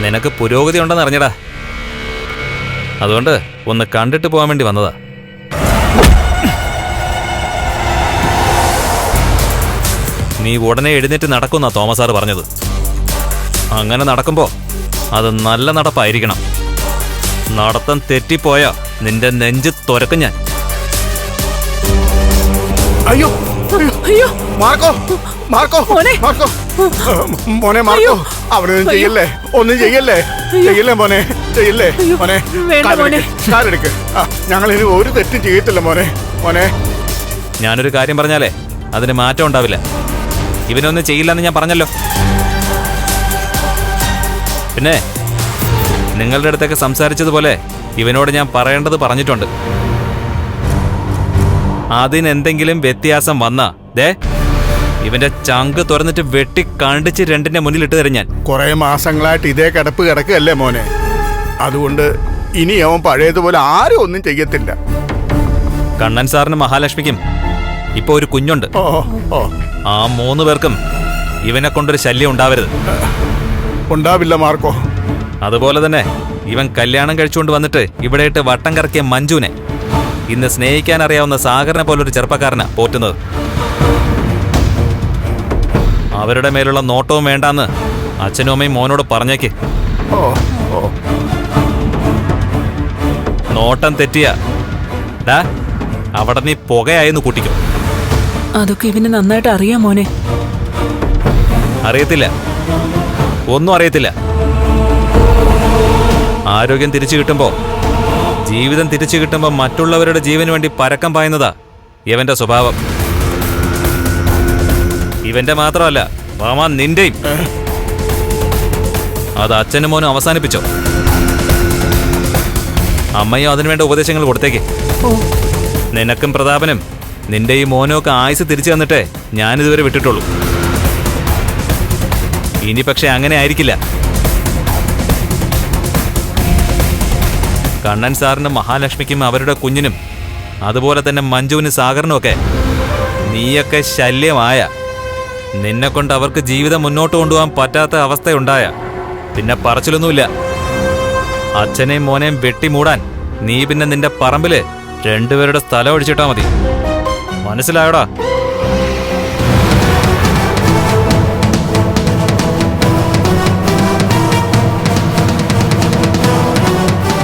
നിനക്ക് പുരോഗതി ഉണ്ടെന്ന് അറിഞ്ഞടാ. അതുകൊണ്ട് ഒന്ന് കണ്ടിട്ട് പോകാൻ വേണ്ടി വന്നതാ. നീ ഉടനെ എഴുന്നേറ്റ് നടക്കുന്നാ തോമസ് സാറ് പറഞ്ഞത്. അങ്ങനെ നടക്കുമ്പോ അത് നല്ല നടപ്പായിരിക്കണം. നടത്തം തെറ്റിപ്പോയാ നിന്റെ നെഞ്ച് തുരക്കും ഞാൻ. അയ്യോ അയ്യോ മാർക്കോ, മാർക്കോ, മോനെ. മാർക്കോ, മോനെ മാർക്കോ, അവനൊന്നും ചെയ്യല്ലേ, ഒന്നും ചെയ്യല്ലേ, ചെയ്യല്ലേ മോനെ, ചെയ്യല്ലേ മോനെ. വേണ്ട മോനെ. കാലെടുക്ക്. ഞങ്ങളിനി ഒരു തെറ്റും ചെയ്യത്തില്ല മോനെ. മോനെ, ഞാനൊരു കാര്യം പറഞ്ഞാലേ അതിന് മാറ്റം ഉണ്ടാവില്ല. ഇവനൊന്നും ചെയ്യില്ലെന്ന് ഞാൻ പറഞ്ഞല്ലോ. പിന്നെ നിങ്ങളുടെ അടുത്തൊക്കെ സംസാരിച്ചതുപോലെ ഇവനോട് ഞാൻ പറയേണ്ടത് പറഞ്ഞിട്ടുണ്ട്. അതിനെന്തെങ്കിലും വ്യത്യാസം വന്നാ ഇവന്റെ ചങ്ക് തുറന്നിട്ട് വെട്ടി കണ്ടിച്ച് രണ്ടിന്റെ മുന്നിലിട്ട് തരും ഞാൻ. കുറെ മാസങ്ങളായിട്ട് ഇതേ കിടപ്പ് കിടക്കുകയല്ലേ മോനെ. അതുകൊണ്ട് ഇനി അവൻ പഴയതുപോലെ ആരും ഒന്നും ചെയ്യത്തില്ല. കണ്ണൻ സാറിനും മഹാലക്ഷ്മിക്കും ഇപ്പൊ ഒരു കുഞ്ഞുണ്ട്. ഓ ഓ, ആ 3 പേർക്കും ഇവനെ കൊണ്ടൊരു ശല്യം ഉണ്ടാവരുത്. ഉണ്ടാവില്ല മാർക്കോ. അതുപോലെ തന്നെ ഇവൻ കല്യാണം കഴിച്ചുകൊണ്ട് വന്നിട്ട് ഇവിടെ ഇട്ട് വട്ടം കറക്കിയ മഞ്ജുവിനെ ഇന്ന് സ്നേഹിക്കാൻ അറിയാവുന്ന സാഗറിനെ പോലൊരു ചെറുപ്പക്കാരനാ പോറ്റുന്നത്. അവരുടെ മേലുള്ള നോട്ടവും വേണ്ടാന്ന് അച്ഛനും അമ്മയും മോനോട് പറഞ്ഞേക്ക്. ഓ ഓ, നോട്ടം തെറ്റിയ അവിടെ നീ പുകയായെന്ന് കൂട്ടിക്കോ. അതൊക്കെ ഇവന് നന്നായിട്ട് അറിയാം മോനെ. അറിയത്തില്ല, ഒന്നും അറിയത്തില്ല. ആരോഗ്യം തിരിച്ചു കിട്ടുമ്പോ, ജീവിതം തിരിച്ചു കിട്ടുമ്പോ മറ്റുള്ളവരുടെ ജീവന് വേണ്ടി പരക്കം പായുന്നതാ ഇവന്റെ സ്വഭാവം. ഇവന്റെ മാത്രമല്ല മാമാ നിന്റെയും. അത് അച്ഛനും മോനും അവസാനിപ്പിച്ചോ. അമ്മയും അതിനുവേണ്ട ഉപദേശങ്ങൾ കൊടുത്തേക്ക്. നിനക്കും പ്രതാപനും നിന്റെ ഈ മോനും ഒക്കെ ആയുസ് തിരിച്ചു തന്നിട്ടേ ഞാനിതുവരെ വിട്ടിട്ടുള്ളൂ. ഇനി പക്ഷെ അങ്ങനെ ആയിരിക്കില്ല. കണ്ണൻ സാറിനും മഹാലക്ഷ്മിക്കും അവരുടെ കുഞ്ഞിനും അതുപോലെ തന്നെ മഞ്ജുവിനും സാഗറിനും ഒക്കെ നീയൊക്കെ ശല്യമായ, നിന്നെ കൊണ്ട് അവർക്ക് ജീവിതം മുന്നോട്ട് കൊണ്ടുപോകാൻ പറ്റാത്ത അവസ്ഥയുണ്ടായ പിന്നെ പറച്ചിലൊന്നുമില്ല. അച്ഛനെയും മോനെയും വെട്ടിമൂടാൻ നീ പിന്നെ നിന്റെ പറമ്പില് 2 പേരുടെ സ്ഥലം ഒഴിച്ചിട്ടാ മതി. മനസ്സിലായോടാ?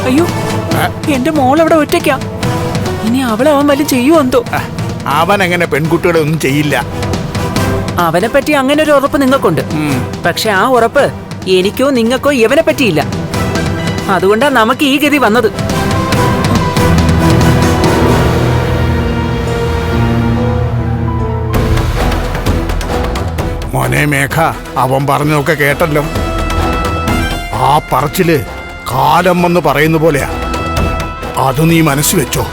അയ്യോ, എന്റെ മോൾ അവിടെ ഒറ്റയ്ക്കാ. ഇനി അവളെ അവൻ വല്ലതും ചെയ്യുമോ എന്തോ. അവൻ അങ്ങനെ പെൺകുട്ടികളെ ഒന്നും ചെയ്യില്ല. അവനെ പറ്റി അങ്ങനെ ഒരു ഉറപ്പ് നിങ്ങൾക്കുണ്ട്. പക്ഷെ ആ ഉറപ്പ് എനിക്കോ നിങ്ങൾക്കോ ഇവനെ പറ്റിയില്ല. അതുകൊണ്ടാ നമുക്ക് ഈ ഗതി വന്നത്. മോനെ മേഘ, അവൻ പറഞ്ഞതൊക്കെ കേട്ടല്ലോ. ആ പറച്ചില് കാലം എന്ന് പറയുന്ന പോലെയാ. അത് നീ മനസ്സിൽ വെച്ചോ.